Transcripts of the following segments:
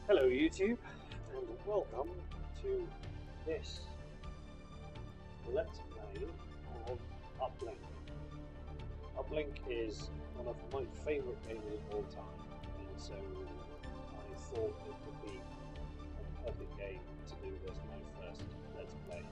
Hello YouTube, and welcome to this Let's Play of Uplink. Uplink is one of my favourite games of all time, and so I thought it would be a perfect game to do as my first Let's Play.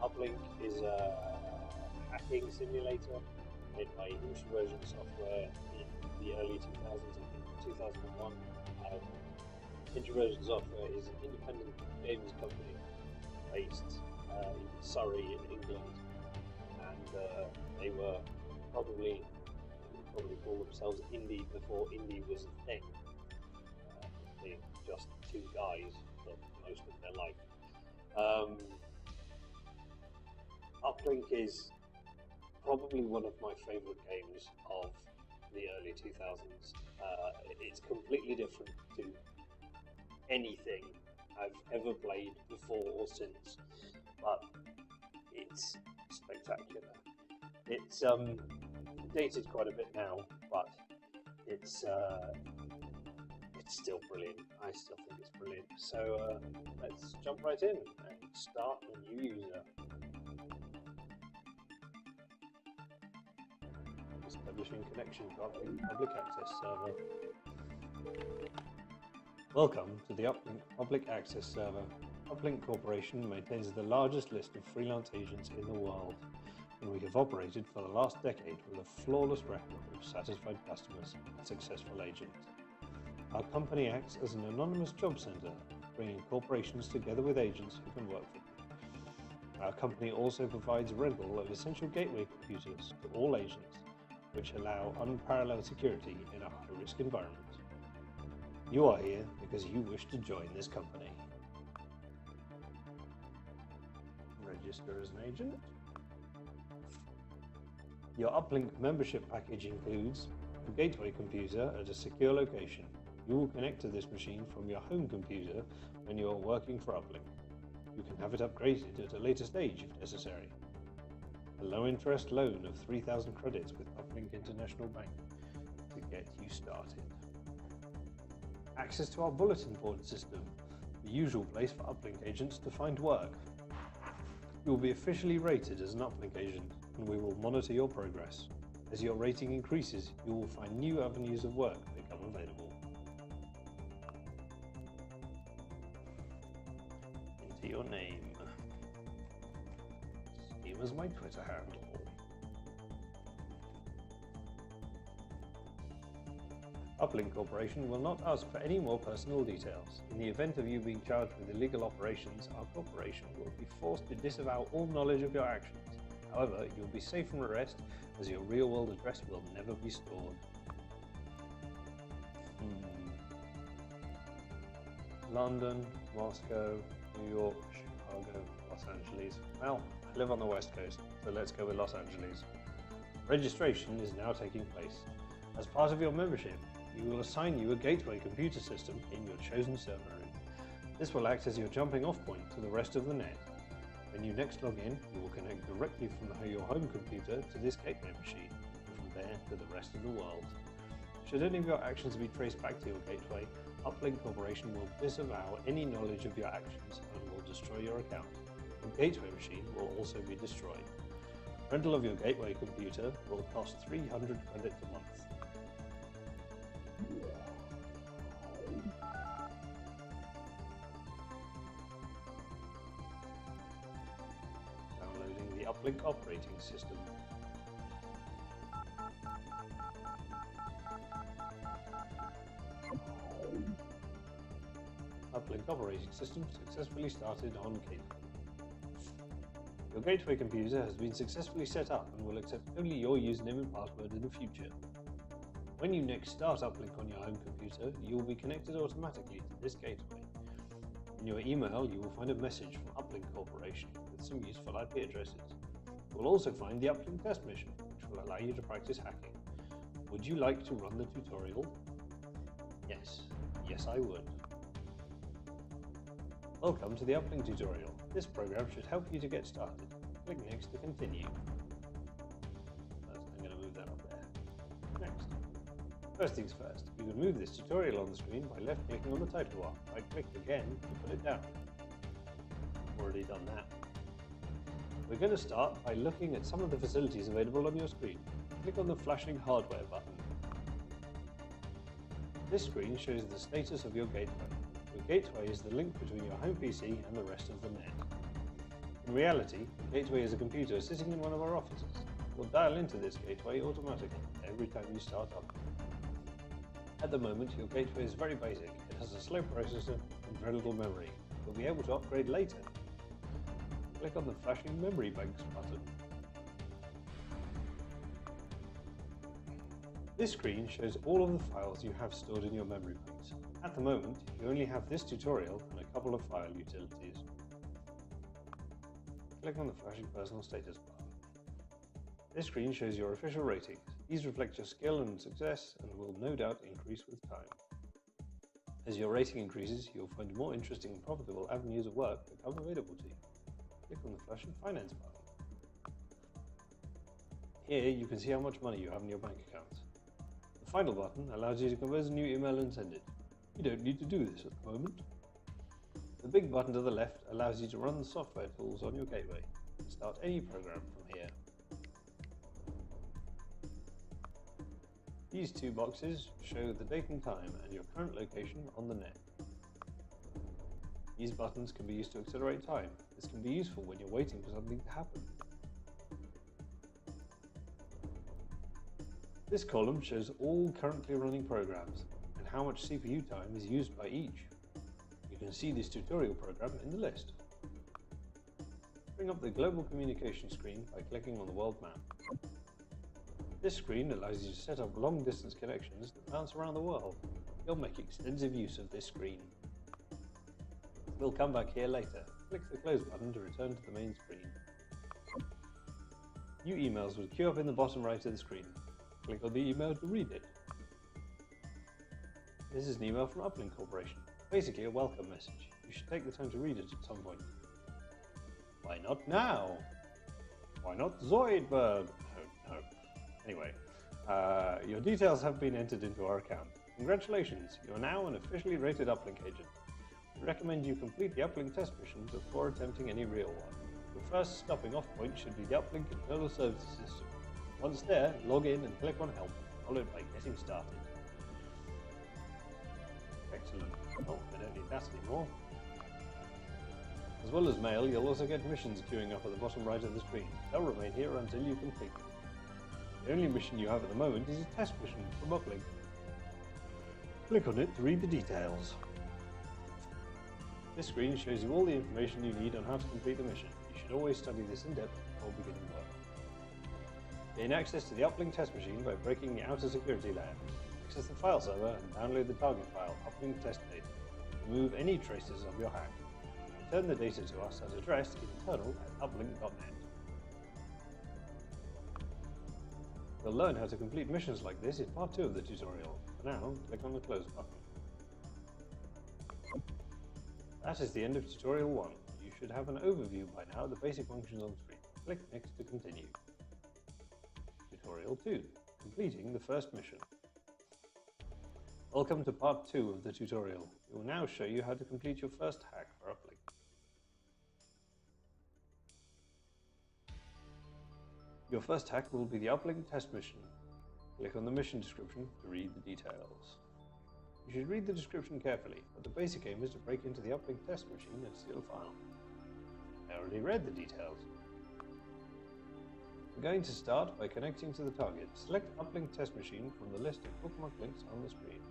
Uplink is a hacking simulator made by Introversion Software in the early 2000s, I think 2001. Introversion Software is an independent games company based in Surrey in England, and they were probably call themselves indie before indie was a thing. Being just two guys for most of their life. Uplink is probably one of my favourite games of the early 2000s. It's completely different to anything I've ever played before or since, but it's spectacular. It's dated quite a bit now, but it's still brilliant. I still think it's brilliant. So let's jump right in and start a new user. Establishing connection to Uplink public access server. Welcome to the Uplink public access server. Uplink Corporation maintains the largest list of freelance agents in the world, and we have operated for the last decade with a flawless record of satisfied customers and successful agents. Our company acts as an anonymous job center, bringing corporations together with agents who can work for them. Our company also provides rental of essential gateway computers to all agents, which allow unparalleled security in a high-risk environment. You are here because you wish to join this company. Register as an agent. Your Uplink membership package includes a gateway computer at a secure location. You will connect to this machine from your home computer when you are working for Uplink. You can have it upgraded at a later stage if necessary. A low-interest loan of 3,000 credits with Uplink International Bank to get you started. Access to our bulletin board system, the usual place for Uplink agents to find work. You will be officially rated as an Uplink agent, and we will monitor your progress. As your rating increases, you will find new avenues of work become available. Enter your name. Same as my Twitter handle. Uplink Corporation will not ask for any more personal details. In the event of you being charged with illegal operations, our corporation will be forced to disavow all knowledge of your actions. However, you will be safe from arrest, as your real-world address will never be stored. London, Moscow, New York, Chicago, Los Angeles. Well, I live on the West Coast, so let's go with Los Angeles. Registration is now taking place. As part of your membership, we will assign you a gateway computer system in your chosen server room. This will act as your jumping off point to the rest of the net. When you next log in, you will connect directly from your home computer to this gateway machine, and from there to the rest of the world. Should any of your actions be traced back to your gateway, Uplink Corporation will disavow any knowledge of your actions and will destroy your account. The gateway machine will also be destroyed. Rental of your gateway computer will cost 300 credits a month. Downloading the Uplink operating system. Uplink operating system successfully started on gateway. Your gateway computer has been successfully set up and will accept only your username and password in the future. When you next start Uplink on your home computer, you will be connected automatically to this gateway. In your email, you will find a message from Uplink Corporation with some useful IP addresses. You will also find the Uplink test mission, which will allow you to practice hacking. Would you like to run the tutorial? Yes. Yes, I would. Welcome to the Uplink tutorial. This program should help you to get started. Click next to continue. I'm going to move that up there. Next. First things first, you can move this tutorial on the screen by left-clicking on the title bar. Right-click again to put it down. Already done that. We're going to start by looking at some of the facilities available on your screen. Click on the flashing hardware button. This screen shows the status of your gateway. Your gateway is the link between your home PC and the rest of the net. In reality, the gateway is a computer sitting in one of our offices. We'll dial into this gateway automatically every time you start up. At the moment, your gateway is very basic. It has a slow processor and very little memory. You'll be able to upgrade later. Click on the flashing memory banks button. This screen shows all of the files you have stored in your memory banks. At the moment, you only have this tutorial and a couple of file utilities. Click on the flashing personal status bar. This screen shows your official ratings. These reflect your skill and success and will no doubt increase with time. As your rating increases, you'll find more interesting and profitable avenues of work become available to you. Click on the flashing finance button. Here you can see how much money you have in your bank accounts. The final button allows you to compose a new email and send it. You don't need to do this at the moment. The big button to the left allows you to run the software tools on your gateway and start any program from here. These two boxes show the date and time and your current location on the net. These buttons can be used to accelerate time. This can be useful when you're waiting for something to happen. This column shows all currently running programs and how much CPU time is used by each. You can see this tutorial program in the list. Bring up the global communication screen by clicking on the world map. This screen allows you to set up long-distance connections that bounce around the world. You'll make extensive use of this screen. We'll come back here later. Click the close button to return to the main screen. New emails will queue up in the bottom right of the screen. Click on the email to read it. This is an email from Uplink Corporation. Basically a welcome message. You should take the time to read it at some point. Why not now? Why not Zoidberg? No. Anyway, your details have been entered into our account. Congratulations, you are now an officially rated Uplink agent. We recommend you complete the Uplink test mission before attempting any real one. Your first stopping off point should be the Uplink internal services system. Once there, log in and click on help, followed by getting started. Excellent. Oh, I don't need that anymore. As well as mail, you'll also get missions queuing up at the bottom right of the screen. They'll remain here until you complete them. The only mission you have at the moment is a test mission from Uplink. Click on it to read the details. This screen shows you all the information you need on how to complete the mission. You should always study this in depth before beginning work. Gain access to the Uplink test machine by breaking the outer security layer. Access the file server and download the target file, Uplink test data. Remove any traces of your hack. Return the data to us at address internal@uplink.net. You'll learn how to complete missions like this in part 2 of the tutorial. For now, click on the close button. That is the end of tutorial 1. You should have an overview by now of the basic functions on screen. Click next to continue. Tutorial 2, completing the first mission. Welcome to part 2 of the tutorial. We will now show you how to complete your first hack for Uplink. Your first hack will be the Uplink test mission. Click on the mission description to read the details. You should read the description carefully, but the basic aim is to break into the Uplink test machine and steal a file. I already read the details. We're going to start by connecting to the target. Select Uplink test machine from the list of bookmark links on the screen.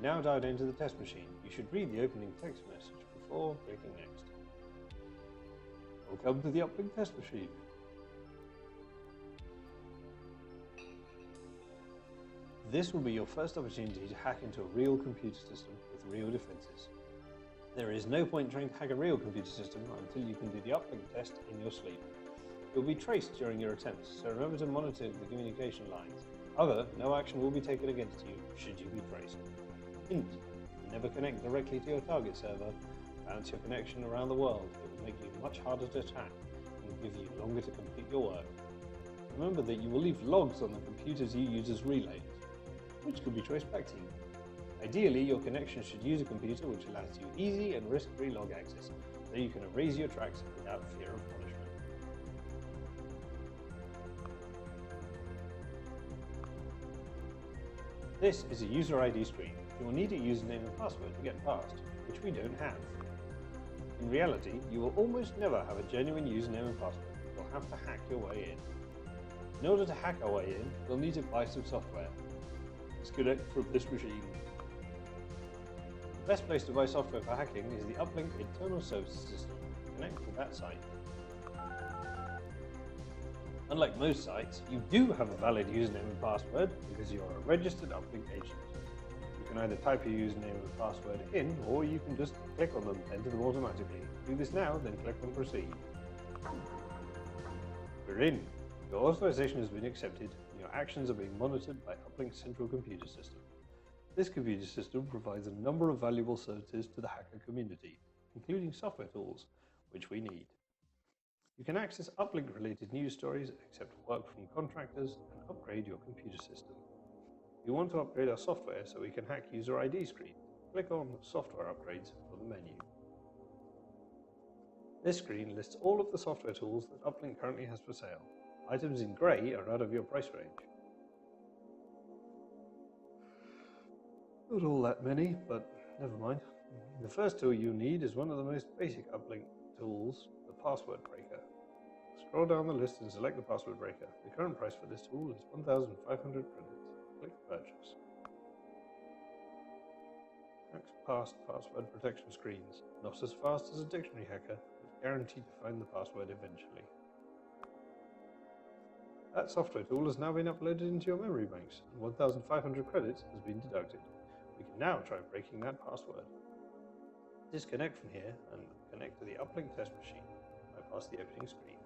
Now dialed into the test machine. You should read the opening text message before clicking next. Welcome to the Uplink test machine. This will be your first opportunity to hack into a real computer system with real defenses. There is no point trying to hack a real computer system until you can do the Uplink test in your sleep. You'll be traced during your attempts, so remember to monitor the communication lines. However, no action will be taken against you should you be traced. Hint: never connect directly to your target server. Bounce your connection around the world. It will make you much harder to attack and give you longer to complete your work. remember that you will leave logs on the computers you use as relays, which could be traced back to you. Ideally, your connection should use a computer which allows you easy and risk-free log access, so you can erase your tracks without fear of punishment. This is a user ID screen. You will need a username and password to get past, which we don't have. In reality, you will almost never have a genuine username and password. You'll have to hack your way in. In order to hack our way in, we'll need to buy some software. Disconnect from this machine. The best place to buy software for hacking is the Uplink internal services system. Connect to that site. Unlike most sites, you do have a valid username and password because you are a registered Uplink agent. You can either type your username and password in, or you can just click on them and enter them automatically. Do this now, then click on proceed. We're in. Your authorization has been accepted, and your actions are being monitored by Uplink's central computer system. This computer system provides a number of valuable services to the hacker community, including software tools, which we need. You can access Uplink-related news stories, accept work from contractors, and upgrade your computer system. You want to upgrade our software so we can hack user ID screen. Click on Software Upgrades for the menu. This screen lists all of the software tools that Uplink currently has for sale. Items in grey are out of your price range. Not all that many, but never mind. The first tool you need is one of the most basic Uplink tools, the password breaker. Scroll down the list and select the password breaker. The current price for this tool is 1,500 credits. Click Purchase. Hacks past password protection screens. Not as fast as a dictionary hacker, but guaranteed to find the password eventually. That software tool has now been uploaded into your memory banks, and 1,500 credits has been deducted. We can now try breaking that password. Disconnect from here and connect to the Uplink test machine. Bypass the opening screen.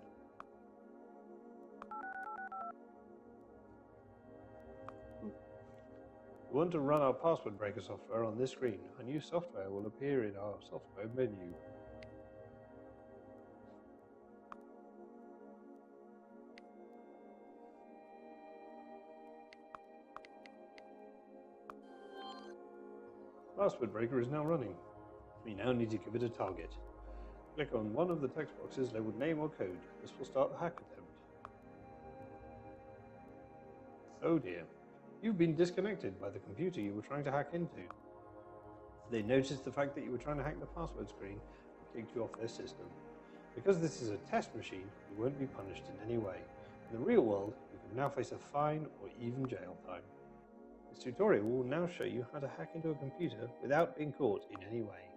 We want to run our password breaker software on this screen. A new software will appear in our software menu. Password breaker is now running. We now need to give it a target. Click on one of the text boxes labeled name or code. This will start the hack attempt. Oh dear. You've been disconnected by the computer you were trying to hack into. They noticed the fact that you were trying to hack the password screen and kicked you off their system. Because this is a test machine, you won't be punished in any way. In the real world, you can now face a fine or even jail time. This tutorial will now show you how to hack into a computer without being caught in any way.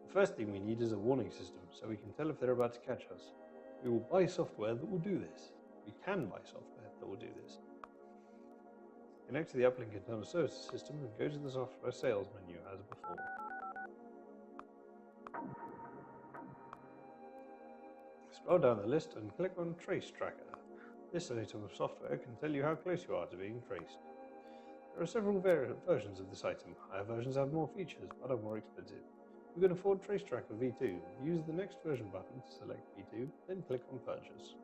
The first thing we need is a warning system, so we can tell if they're about to catch us. We will buy software that will do this. We can buy software that will do this. Connect to the Uplink internal services system and go to the software sales menu as before. Scroll down the list and click on Trace Tracker. This item of software can tell you how close you are to being traced. There are several versions of this item. Higher versions have more features, but are more expensive. You can afford Trace Tracker V2. Use the next version button to select V2, then click on Purchase.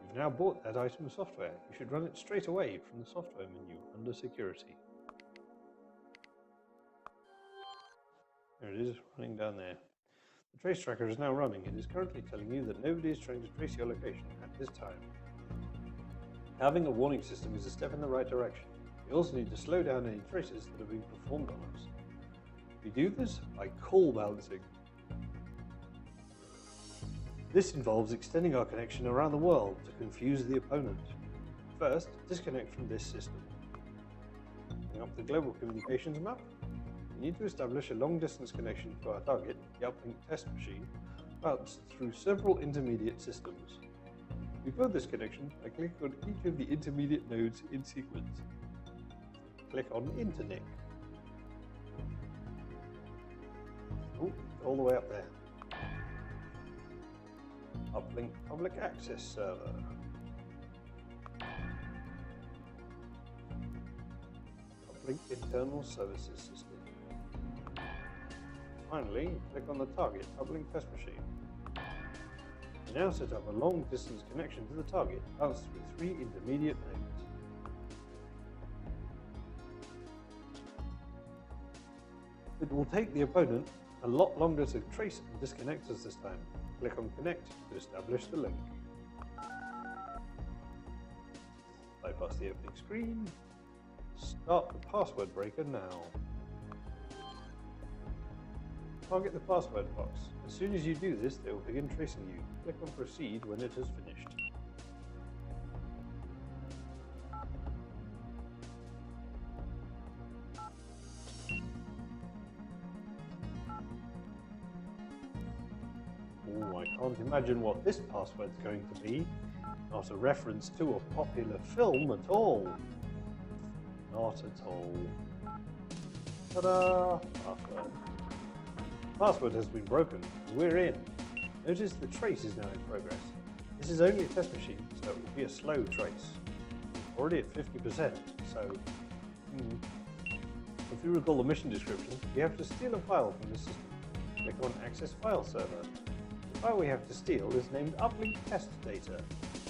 You've now bought that item of software. You should run it straight away from the software menu under Security. There it is, running down there. The Trace Tracker is now running. It is currently telling you that nobody is trying to trace your location at this time. Having a warning system is a step in the right direction. We also need to slow down any traces that are being performed on us. We do this by call balancing. This involves extending our connection around the world to confuse the opponent. First, disconnect from this system. Bring up the global communications map. We need to establish a long-distance connection to our target, the Uplink test machine, bounced through several intermediate systems. We build this connection by clicking on each of the intermediate nodes in sequence. Click on Internic. Oh, all the way up there. Uplink Public Access Server. Uplink Internal Services System. Finally, click on the target Uplink Test Machine. You now set up a long-distance connection to the target, bounced through 3 intermediate nodes. It will take the opponent a lot longer to trace and disconnect us this time. Click on Connect to establish the link. Bypass the opening screen. Start the password breaker now. Target the password box. As soon as you do this, they will begin tracing you. Click on Proceed when it has finished. Oh, I can't imagine what this password's going to be. Not a reference to a popular film at all. Not at all. Ta-da! Password. Password has been broken. We're in. Notice the trace is now in progress. This is only a test machine, so it will be a slow trace. Already at 50%, so... If you recall the mission description, you have to steal a file from the system. Click on Access File Server. The file we have to steal is named Uplink Test Data.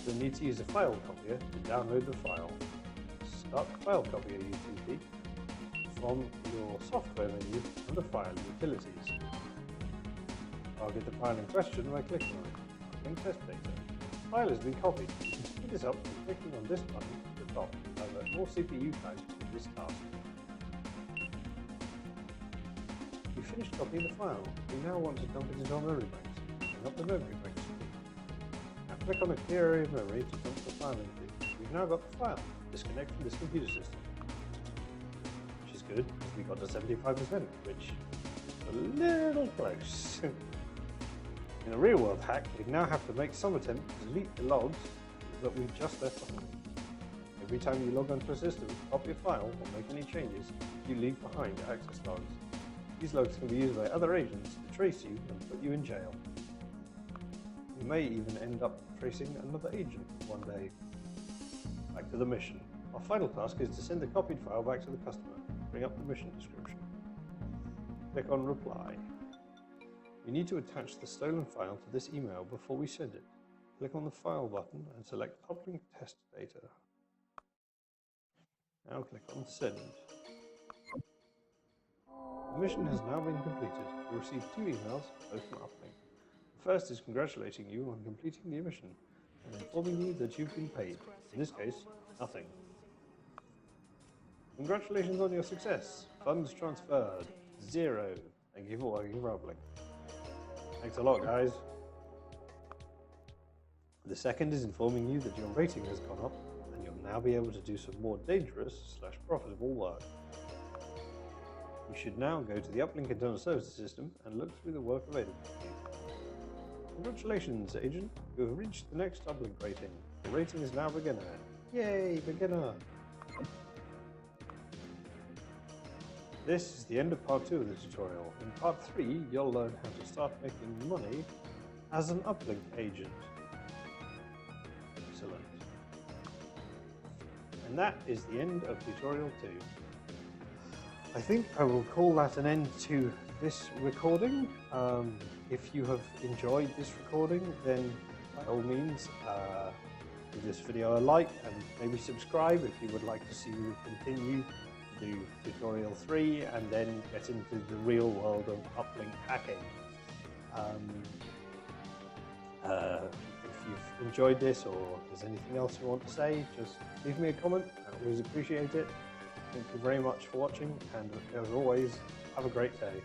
You'll need to use a file copier to download the file. Start the file copier utility from your software menu under File Utilities. Target the file in question by clicking on it. Uplink Test Data. The file has been copied. You can speed this up by clicking on this button at the top to divert more CPU time to this task. You finished copying the file. We now want to dump it into our memory banks. Bring up the memory banks. Now click on a clear area of memory to dump the file into. We've now got the file. Disconnect from this computer system. Which is good, because we got to 75%, which is a little close. In a real-world hack, we now have to make some attempt to delete the logs that we've just left behind. Every time you log onto a system, copy a file, or make any changes, you leave behind access logs. These logs can be used by other agents to trace you and put you in jail. You may even end up tracing another agent one day. Back to the mission. Our final task is to send the copied file back to the customer. Bring up the mission description. Click on Reply. We need to attach the stolen file to this email before we send it. Click on the File button and select Uplink Test Data. Now click on Send. The mission has now been completed. You received 2 emails, both from Uplink. The first is congratulating you on completing the mission and informing you that you've been paid. In this case, nothing. Congratulations on your success. Funds transferred. 0. Thank you for working for Uplink. Thanks a lot, guys. The second is informing you that your rating has gone up and you'll now be able to do some more dangerous/profitable work. You should now go to the Uplink Internal Services System and look through the work available to you. Congratulations, Agent. You have reached the next Uplink rating. The rating is now Beginner. Yay, Beginner! This is the end of part 2 of the tutorial. In part 3, you'll learn how to start making money as an Uplink agent. Excellent. And that is the end of tutorial 2. I think I will call that an end to this recording. If you have enjoyed this recording, then by all means, give this video a like and maybe subscribe if you would like to see me continue to do tutorial 3 and then get into the real world of Uplink hacking. If you've enjoyed this or if there's anything else you want to say, just leave me a comment. I always appreciate it. Thank you very much for watching, and as always, have a great day.